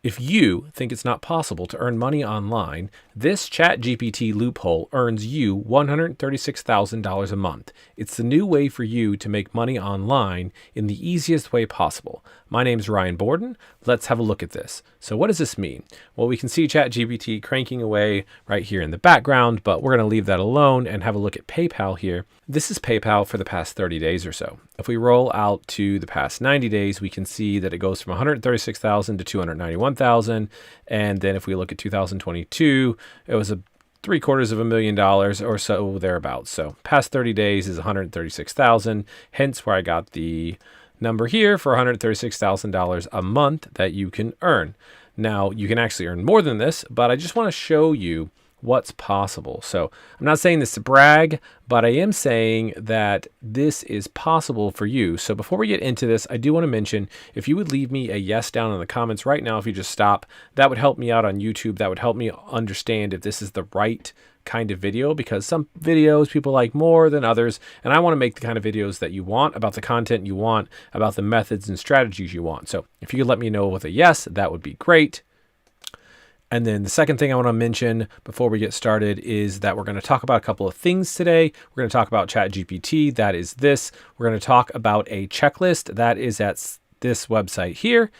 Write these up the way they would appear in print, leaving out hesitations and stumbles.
If you think it's not possible to earn money online, this Chat GPT loophole earns you $136,000 a month. It's the new way for you to make money online in the easiest way possible. My name's Ryan Borden. Let's have a look at this. So what does this mean? Well, we can see Chat GPT cranking away right here in the background, but we're going to leave that alone and have a look at PayPal here. This is PayPal for the past 30 days or so. If we roll out to the past 90 days, we can see that it goes from 136,000 to 291,000. And then if we look at 2022, it was $750,000 or so thereabouts. So past 30 days is 136,000, hence where I got the number here for $136,000 a month that you can earn. Now, you can actually earn more than this, but I just want to show you what's possible. So I'm not saying this to brag, but I am saying that this is possible for you. So before we get into this, I do want to mention, if you would leave me a yes down in the comments right now, if you just stop, that would help me out on YouTube. That would help me understand if this is the right kind of video, because some videos people like more than others, and I want to make the kind of videos that you want, about the content you want, about the methods and strategies you want. So if you could let me know with a yes, that would be great. And then the second thing I want to mention before we get started is that we're going to talk about a couple of things today. We're going to talk about Chat GPT. That is this. We're going to talk about a checklist that is at this website here.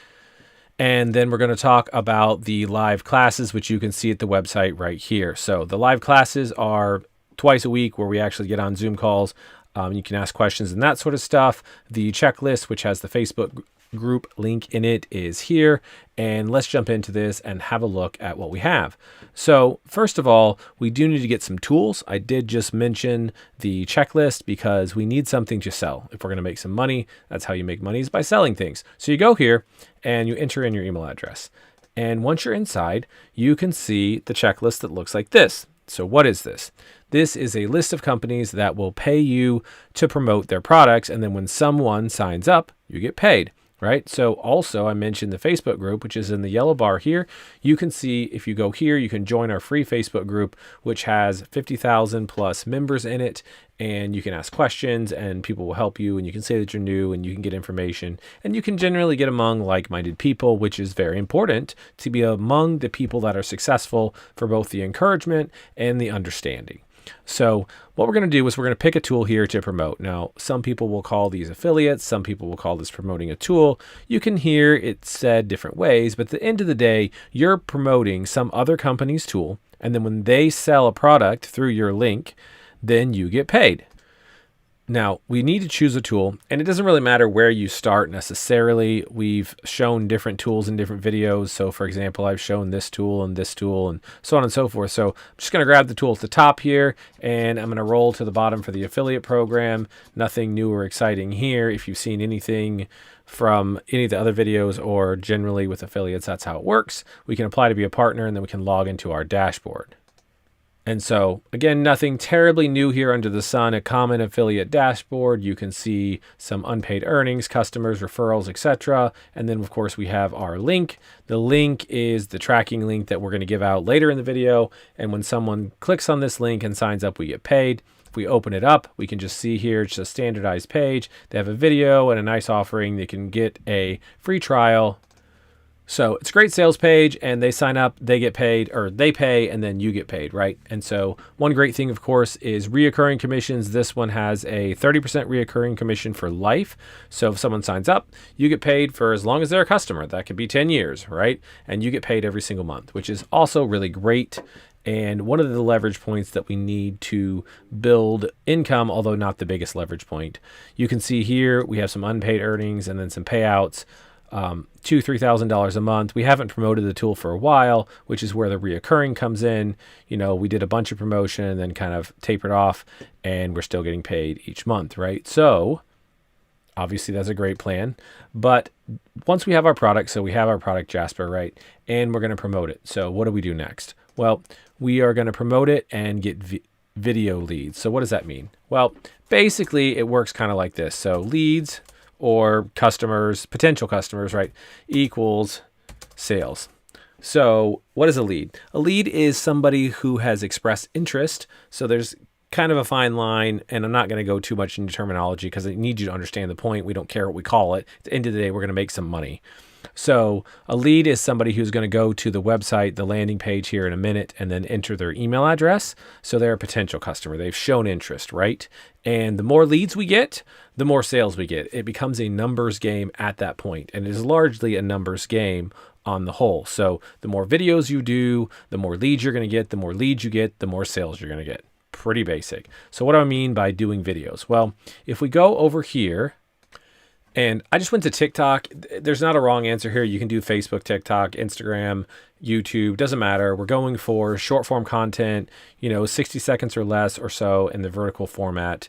And then we're going to talk about the live classes, which you can see at the website right here. So the live classes are twice a week where we actually get on Zoom calls. You can ask questions and that sort of stuff. The checklist, which has the Facebook group link in it, is here. And let's jump into this and have a look at what we have. So first of all, we do need to get some tools. I did just mention the checklist because we need something to sell. If we're going to make some money, that's how you make money, is by selling things. So you go here and you enter in your email address. And once you're inside, you can see the checklist that looks like this. So what is this? This is a list of companies that will pay you to promote their products. And then when someone signs up, you get paid, right? So also I mentioned the Facebook group, which is in the yellow bar here. You can see if you go here, you can join our free Facebook group, which has 50,000 plus members in it. And you can ask questions and people will help you, and you can say that you're new and you can get information, and you can generally get among like-minded people, which is very important to be among the people that are successful for both the encouragement and the understanding. So what we're going to do is we're going to pick a tool here to promote. Now, some people will call these affiliates. Some people will call this promoting a tool. You can hear it said different ways, but at the end of the day, you're promoting some other company's tool. And then when they sell a product through your link, then you get paid. Now, we need to choose a tool, and it doesn't really matter where you start necessarily. We've shown different tools in different videos. So for example, I've shown this tool and so on and so forth. So I'm just going to grab the tool at the top here, and I'm going to roll to the bottom for the affiliate program. Nothing new or exciting here. If you've seen anything from any of the other videos or generally with affiliates, that's how it works. We can apply to be a partner, and then we can log into our dashboard. And so again, nothing terribly new here under the sun. A common affiliate dashboard. You can see some unpaid earnings, customers, referrals, etc. And then of course we have our link. The link is the tracking link that we're going to give out later in the video. And when someone clicks on this link and signs up, we get paid. If we open it up, we can just see here, it's a standardized page. They have a video and a nice offering. They can get a free trial. So it's a great sales page, and they sign up, they get paid, or they pay, and then you get paid, right? And so one great thing, of course, is reoccurring commissions. This one has a 30% reoccurring commission for life. So if someone signs up, you get paid for as long as they're a customer. That could be 10 years, right? And you get paid every single month, which is also really great. And one of the leverage points that we need to build income, although not the biggest leverage point. You can see here, we have some unpaid earnings and then some payouts. $2,000-$3,000 a month. We haven't promoted the tool for a while, which is where the reoccurring comes in. You know, we did a bunch of promotion and then kind of tapered off, and we're still getting paid each month, right? So obviously that's a great plan. But once we have our product, so we have our product Jasper, right? And we're going to promote it. So what do we do next? Well, we are going to promote it and get video leads. So what does that mean? Well, basically it works kind of like this. So leads, or customers, potential customers, right, equals sales. So what is a lead? A lead is somebody who has expressed interest. So there's kind of a fine line, and I'm not going to go too much into terminology because I need you to understand the point. We don't care what we call it. At the end of the day, we're going to make some money. So a lead is somebody who's going to go to the website, the landing page here in a minute, and then enter their email address. So they're a potential customer. They've shown interest, right? And the more leads we get, the more sales we get. It becomes a numbers game at that point, and it is largely a numbers game on the whole. So the more videos you do, the more leads you're going to get. The more leads you get, the more sales you're going to get. Pretty basic. So what do I mean by doing videos? Well, if we go over here, and I just went to TikTok. There's not a wrong answer here. You can do Facebook, TikTok, Instagram, YouTube, doesn't matter. We're going for short form content, 60 seconds or less or so in the vertical format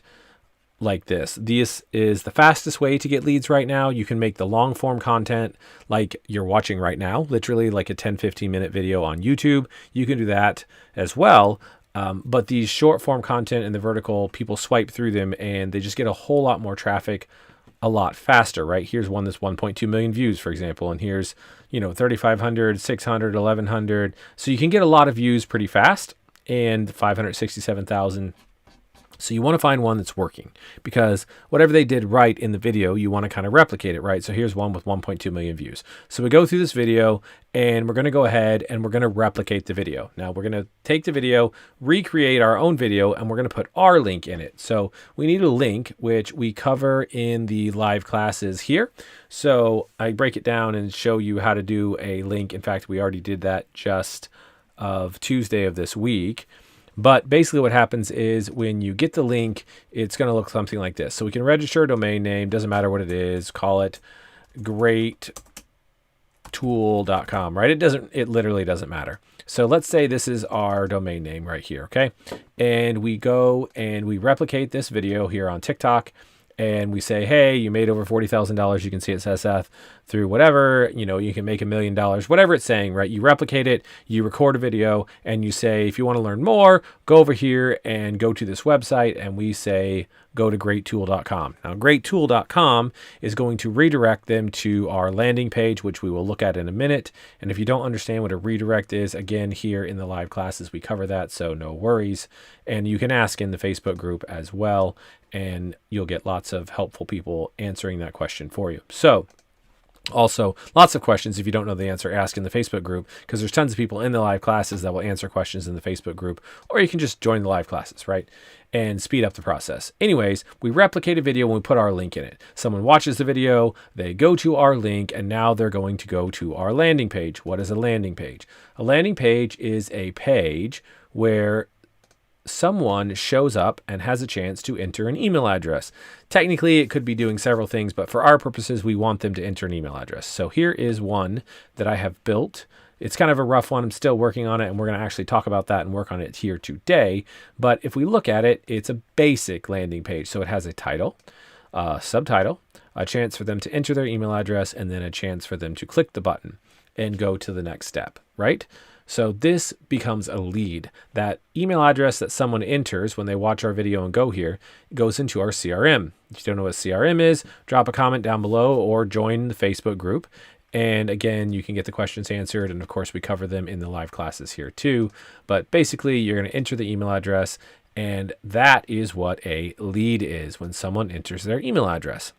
like this. This is the fastest way to get leads right now. You can make the long form content like you're watching right now, literally like a 10, 15 minute video on YouTube. You can do that as well. But these short form content in the vertical, people swipe through them and they just get a whole lot more traffic a lot faster, right? Here's one that's 1.2 million views, for example, and here's 3,500, 600, 1,100. So you can get a lot of views pretty fast, and 567,000. So you want to find one that's working, because whatever they did right in the video, you want to kind of replicate it, right? So here's one with 1.2 million views. So we go through this video and we're going to go ahead and we're going to replicate the video. Now we're going to take the video, recreate our own video, and we're going to put our link in it. So we need a link, which we cover in the live classes here. So I break it down and show you how to do a link. In fact, we already did that just of Tuesday of this week. But basically what happens is when you get the link, it's going to look something like this. So we can register a domain name, doesn't matter what it is, call it greattool.com, right? It literally doesn't matter. So let's say this is our domain name right here, okay? And we go and we replicate this video here on TikTok. And we say, hey, you made over $40,000. You can see it says Seth through whatever, you can make $1 million, whatever it's saying, right? You replicate it, you record a video, and you say, if you want to learn more, go over here and go to this website. And we say, go to greattool.com. Now, greattool.com is going to redirect them to our landing page, which we will look at in a minute. And if you don't understand what a redirect is, again, here in the live classes, we cover that. So no worries. And you can ask in the Facebook group as well, and you'll get lots of helpful people answering that question for you. So also lots of questions. If you don't know the answer, ask in the Facebook group, because there's tons of people in the live classes that will answer questions in the Facebook group, or you can just join the live classes, right? And speed up the process. Anyways, we replicate a video when we put our link in it. Someone watches the video, they go to our link, and now they're going to go to our landing page. What is a landing page? A landing page is a page where someone shows up and has a chance to enter an email address. Technically, it could be doing several things, but for our purposes, we want them to enter an email address. So here is one that I have built. It's kind of a rough one. I'm still working on it, and we're going to actually talk about that and work on it here today. But if we look at it, it's a basic landing page. So it has a title, a subtitle, a chance for them to enter their email address, and then a chance for them to click the button and go to the next step, right? So this becomes a lead. That email address that someone enters when they watch our video and go here goes into our CRM. If you don't know what CRM is, drop a comment down below or join the Facebook group. And again, you can get the questions answered. And of course, we cover them in the live classes here too. But basically, you're going to enter the email address. And that is what a lead is, when someone enters their email address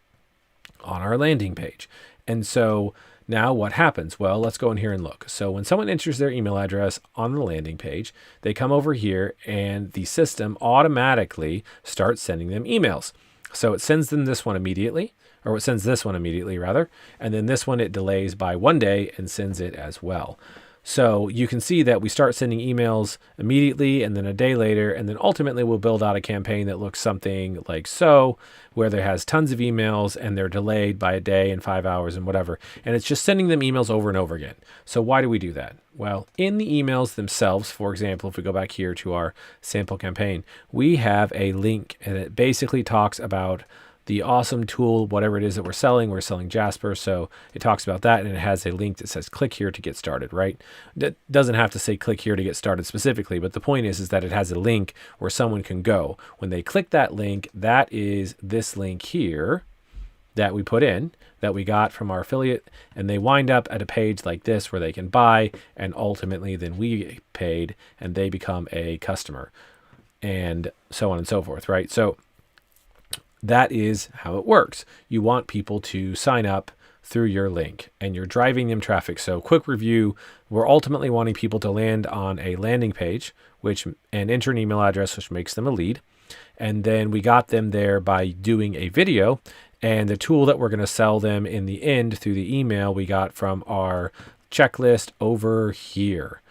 on our landing page. And so now what happens? Well, let's go in here and look. So when someone enters their email address on the landing page, they come over here and the system automatically starts sending them emails. So it sends them this one immediately, or it sends this one immediately rather. And then this one, it delays by 1 day and sends it as well. So you can see that we start sending emails immediately, and then a day later, and then ultimately we'll build out a campaign that looks something like so, where there has tons of emails and they're delayed by a day and 5 hours and whatever. And it's just sending them emails over and over again. So why do we do that? Well, in the emails themselves, for example, if we go back here to our sample campaign, we have a link, and it basically talks about the awesome tool, whatever it is that we're selling Jasper. So it talks about that, and it has a link that says click here to get started, right? That doesn't have to say click here to get started specifically, but the point is that it has a link where someone can go. When they click that link, that is this link here that we put in, that we got from our affiliate, and they wind up at a page like this where they can buy, and ultimately then we get paid and they become a customer, and so on and so forth, right? So that is how it works. You want people to sign up through your link and you're driving them traffic. So quick review, we're ultimately wanting people to land on a landing page, and enter an email address, which makes them a lead. And then we got them there by doing a video, and the tool that we're going to sell them in the end through the email we got from our checklist over here.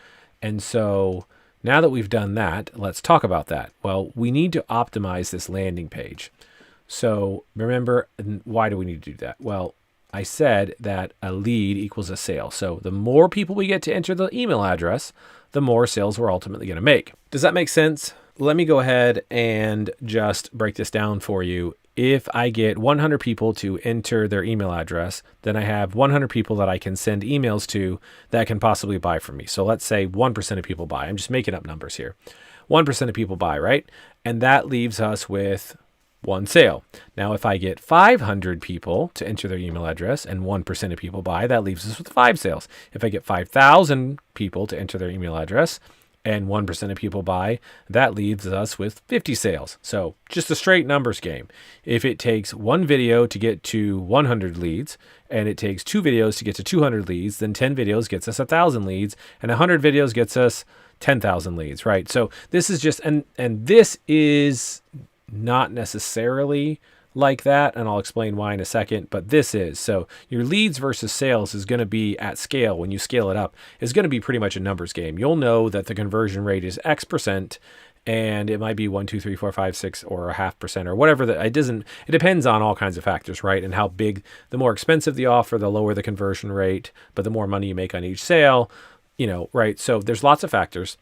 And so now that we've done that, let's talk about that. Well, we need to optimize this landing page. So remember, why do we need to do that? Well, I said that a lead equals a sale. So the more people we get to enter the email address, the more sales we're ultimately going to make. Does that make sense? Let me go ahead and just break this down for you. If I get 100 people to enter their email address, then I have 100 people that I can send emails to that can possibly buy from me. So let's say 1% of people buy. I'm just making up numbers here. 1% of people buy, right? And that leaves us with one sale. Now, if I get 500 people to enter their email address and 1% of people buy, that leaves us with 5 sales. If I get 5,000 people to enter their email address and 1% of people buy, that leaves us with 50 sales. So just a straight numbers game. If it takes one video to get to 100 leads and it takes 2 videos to get to 200 leads, then 10 videos gets us 1,000 leads and 100 videos gets us 10,000 leads, right? So this is just, and this is not necessarily like that, and I'll explain why in a second, but this is. So your leads versus sales is going to be at scale. When you scale it up, is going to be pretty much a numbers game. You'll know that the conversion rate is X%, and it might be 1, 2, 3, 4, 5, 6, or a 0.5% or whatever. It depends on all kinds of factors, right? And how big, the more expensive the offer, the lower the conversion rate, but the more money you make on each sale, right? So there's lots of factors.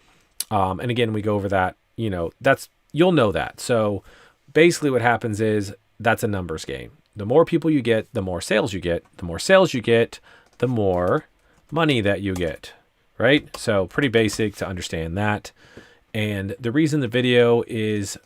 And again, we go over that, you'll know that. So basically what happens is that's a numbers game. The more people you get, the more sales you get. The more sales you get, the more money that you get, right? So pretty basic to understand that. And the reason the video is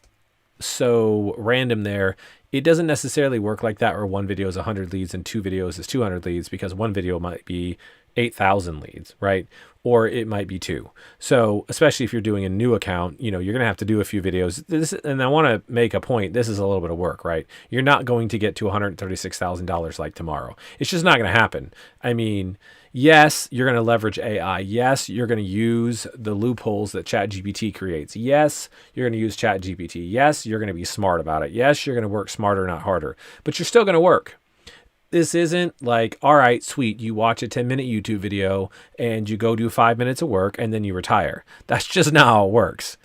so random there, it doesn't necessarily work like that where one video is 100 leads and 2 videos is 200 leads, because one video might be 8,000 leads, right? Or it might be 2. So especially if you're doing a new account, you're going to have to do a few videos. And I want to make a point. This is a little bit of work, right? You're not going to get to $136,000 like tomorrow. It's just not going to happen. I mean, yes, you're going to leverage AI. Yes, you're going to use the loopholes that Chat GPT creates. Yes, you're going to use Chat GPT. Yes, you're going to be smart about it. Yes, you're going to work smarter, not harder, but you're still going to work. This isn't like, all right, sweet, you watch a 10-minute YouTube video and you go do 5 minutes of work and then you retire. That's just not how it works.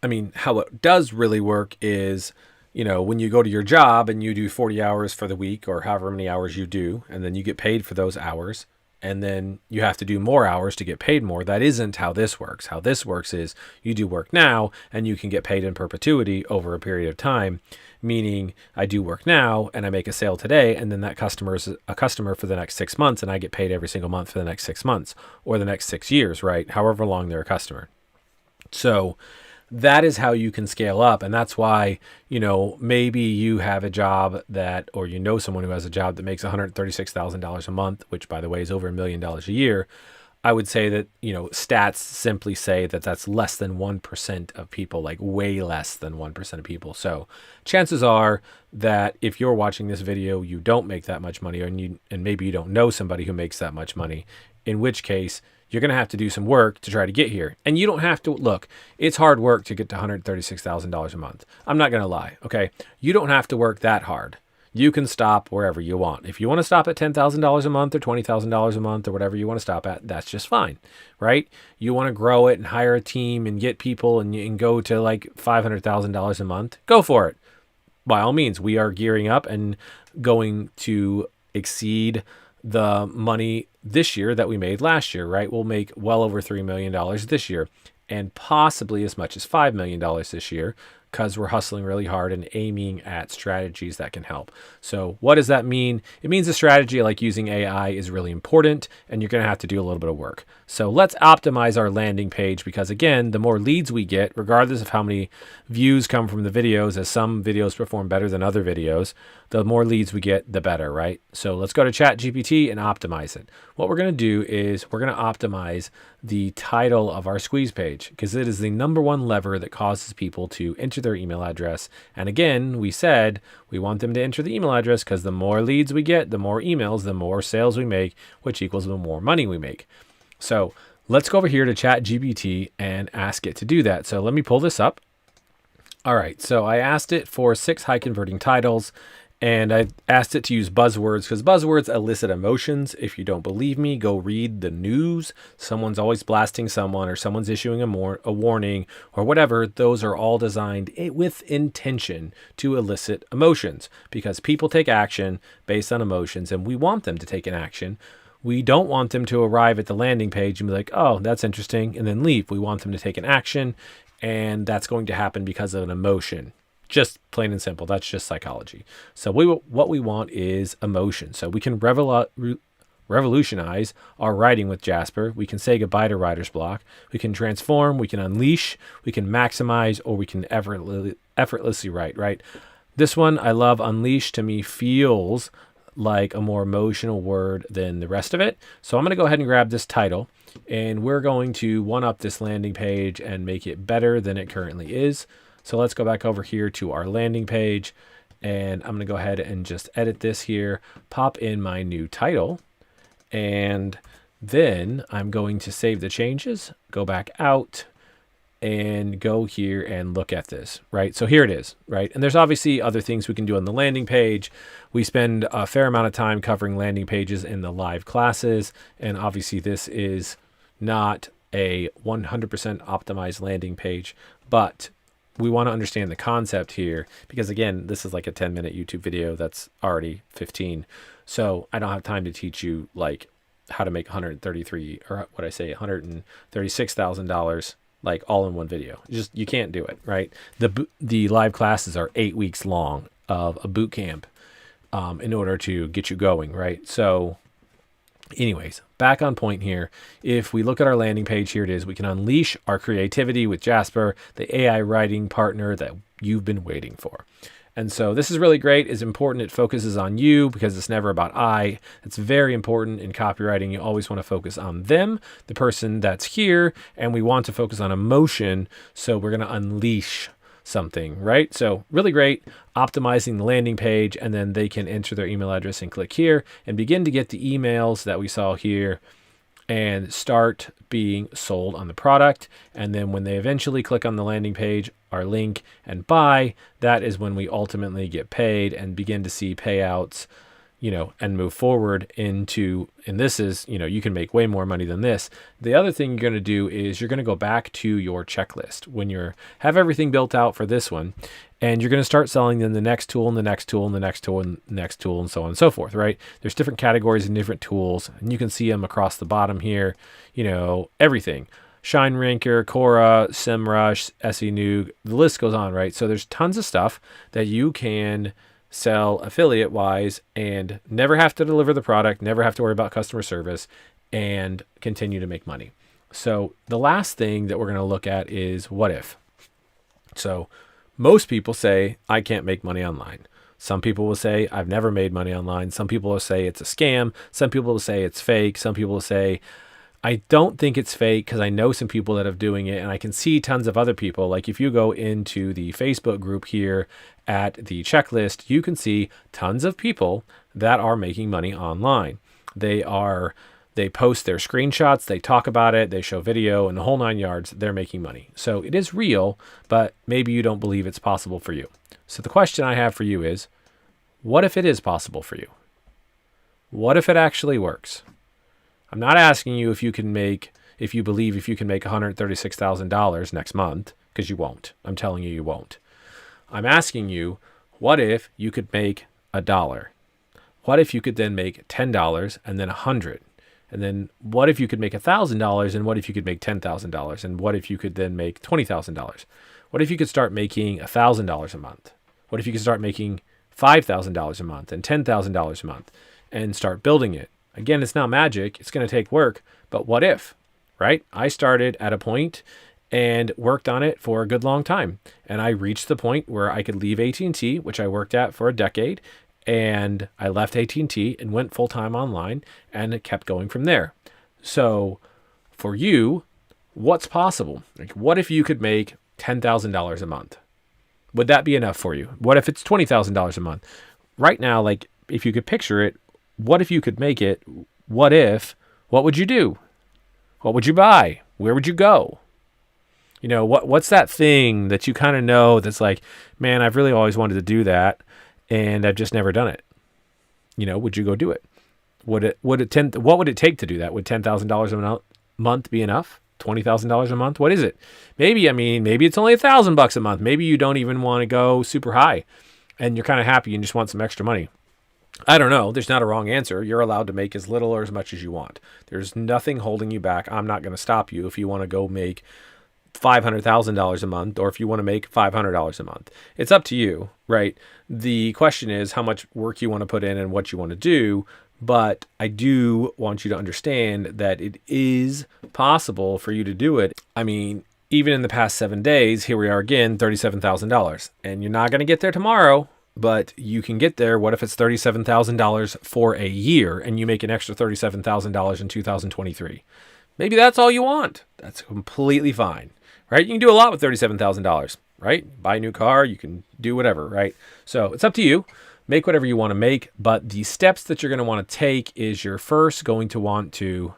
I mean, how it does really work is, when you go to your job and you do 40 hours for the week or however many hours you do, and then you get paid for those hours, and then you have to do more hours to get paid more. That isn't how this works. How this works is you do work now and you can get paid in perpetuity over a period of time. Meaning I do work now and I make a sale today, and then that customer is a customer for the next 6 months, and I get paid every single month for the next 6 months or the next 6 years, right? However long they're a customer. So that is how you can scale up. And that's why, maybe you have a job that, or someone who has a job that makes $136,000 a month, which by the way is over $1 million a year. I would say that, stats simply say that that's less than 1% of people, like way less than 1% of people. So chances are that if you're watching this video, you don't make that much money, and maybe you don't know somebody who makes that much money, in which case you're going to have to do some work to try to get here. And you don't have to, look, it's hard work to get to $136,000 a month. I'm not going to lie. Okay. You don't have to work that hard. You can stop wherever you want. If you want to stop at $10,000 a month or $20,000 a month or whatever you want to stop at, that's just fine, right? You want to grow it and hire a team and get people and go to like $500,000 a month, go for it. By all means, we are gearing up and going to exceed the money this year that we made last year, right? We'll make well over $3 million this year and possibly as much as $5 million this year, because we're hustling really hard and aiming at strategies that can help. So what does that mean? It means a strategy like using AI is really important, and you're going to have to do a little bit of work. So let's optimize our landing page, because again, the more leads we get, regardless of how many views come from the videos, as some videos perform better than other videos, the more leads we get, the better, right? So let's go to Chat GPT and optimize it. what we're going to do is we're going to optimize the title of our squeeze page because it is the number one lever that causes people to enter their email address. And again, we said we want them to enter the email address because the more leads we get, the more emails, the more sales we make, which equals the more money we make. So let's go over here to Chat GPT and ask it to do that. So let me pull this up. All right, so I asked it for 6 high converting titles, and I asked it to use buzzwords because buzzwords elicit emotions. If you don't believe me, go read the news. Someone's always blasting someone, or someone's issuing a warning or whatever. Those are all designed with intention to elicit emotions because people take action based on emotions, and we want them to take an action. We don't want them to arrive at the landing page and be like, oh, that's interesting, and then leave. We want them to take an action, and that's going to happen because of an emotion. Just plain and simple. That's just psychology. So what we want is emotion. So we can revolutionize our writing with Jasper. We can say goodbye to writer's block. We can transform. We can unleash. We can maximize, or we can effortlessly write, right? This one, I love. Unleash to me feels like a more emotional word than the rest of it. So I'm going to go ahead and grab this title, and we're going to one-up this landing page and make it better than it currently is. So let's go back over here to our landing page, and I'm going to go ahead and just edit this here, pop in my new title, and then I'm going to save the changes, go back out, and go here and look at this, right? So here it is, right? And there's obviously other things we can do on the landing page. We spend a fair amount of time covering landing pages in the live classes. And obviously this is not a 100% optimized landing page, but we want to understand the concept here because again, this is like a 10-minute YouTube video that's already 15. So I don't have time to teach you like how to make $136,000 like all in one video. You can't do it, right? The live classes are 8 weeks long of a boot camp in order to get you going, right? So anyways, back on point here. If we look at our landing page, here it is. We can unleash our creativity with Jasper, the AI writing partner that you've been waiting for. And so this is really great. It's important. It focuses on you because it's never about I. It's very important in copywriting. You always want to focus on them, the person that's here, and we want to focus on emotion. So we're going to unleash something, right? So really great, optimizing the landing page, and then they can enter their email address and click here and begin to get the emails that we saw here and start being sold on the product. And then when they eventually click on the landing page, our link, and buy, that is when we ultimately get paid and begin to see payouts, and move forward into, and this is, you can make way more money than this. The other thing you're going to do is you're going to go back to your checklist when you have everything built out for this one, and you're going to start selling them the next tool and the next tool and the next tool and the next tool and so on and so forth, right? There's different categories and different tools, and you can see them across the bottom here, everything. Shine Ranker, Quora, SEMrush, SENuge, the list goes on, right? So there's tons of stuff that you can sell affiliate wise and never have to deliver the product, never have to worry about customer service, and continue to make money. So the last thing that we're going to look at is what if. So most people say, I can't make money online. Some people will say, I've never made money online. Some people will say it's a scam. Some people will say it's fake. Some people will say, I don't think it's fake because I know some people that are doing it, and I can see tons of other people. Like if you go into the Facebook group here at the checklist, you can see tons of people that are making money online. They post their screenshots, they talk about it, they show video, and the whole 9 yards. They're making money. So it is real, but maybe you don't believe it's possible for you. So the question I have for you is, what if it is possible for you? What if it actually works? I'm not asking you if you believe if you can make $136,000 next month, because you won't. I'm telling you, you won't. I'm asking you, what if you could make $1? What if you could then make $10 and then $100? And then what if you could make $1,000 and what if you could make $10,000? And what if you could then make $20,000? What if you could start making $1,000 a month? What if you could start making $5,000 a month and $10,000 a month and start building it? Again, it's not magic. It's going to take work, but what if, right? I started at a point and worked on it for a good long time. And I reached the point where I could leave AT&T, which I worked at for a decade, and I left AT&T and went full-time online, and it kept going from there. So for you, what's possible? Like, what if you could make $10,000 a month? Would that be enough for you? What if it's $20,000 a month? Right now, like, if you could picture it, what if you could make it? What would you do? What would you buy? Where would you go? You know, what's that thing that you kind of know that's like, man, I've really always wanted to do that, and I've just never done it. You know, would you go do it? What would it take to do that? Would $10,000 a month be enough? $20,000 a month? What is it? Maybe it's only $1,000 a month. Maybe you don't even want to go super high, and you're kind of happy and just want some extra money. I don't know. There's not a wrong answer. You're allowed to make as little or as much as you want. There's nothing holding you back. I'm not going to stop you if you want to go make $500,000 a month, or if you want to make $500 a month. It's up to you, right? The question is how much work you want to put in and what you want to do. But I do want you to understand that it is possible for you to do it. I mean, even in the past 7 days, here we are again, $37,000. And you're not going to get there tomorrow, but you can get there. What if it's $37,000 for a year and you make an extra $37,000 in 2023? Maybe that's all you want. That's completely fine, right? You can do a lot with $37,000, right? Buy a new car, you can do whatever, right? So it's up to you. Make whatever you want to make, but the steps that you're going to want to take is you're first going to want to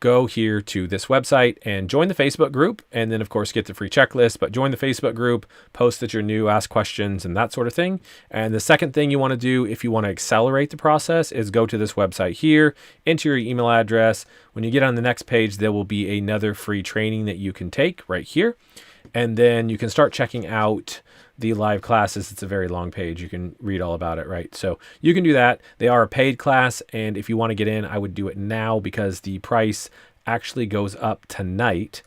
go here to this website and join the Facebook group, and then of course get the free checklist, but join the Facebook group, post that you're new, ask questions and that sort of thing. And the second thing you want to do if you want to accelerate the process is go to this website here, enter your email address. When you get on the next page, there will be another free training that you can take right here. And then you can start checking out the live classes. It's a very long page. You can read all about it, right? So you can do that. They are a paid class, and if you want to get in, I would do it now because the price actually goes up tonight.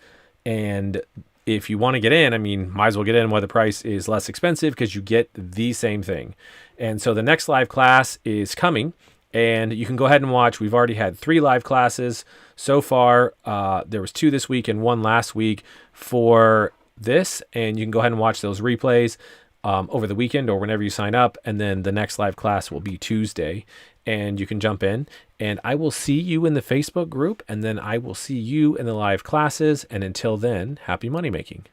And if you want to get in, I mean, might as well get in while the price is less expensive because you get the same thing. And so the next live class is coming, and you can go ahead and watch. We've already had 3 live classes so far. There was 2 this week and 1 last week for this, and you can go ahead and watch those replays over the weekend or whenever you sign up. And then the next live class will be Tuesday, and you can jump in, and I will see you in the Facebook group, and then I will see you in the live classes. And until then, happy money making.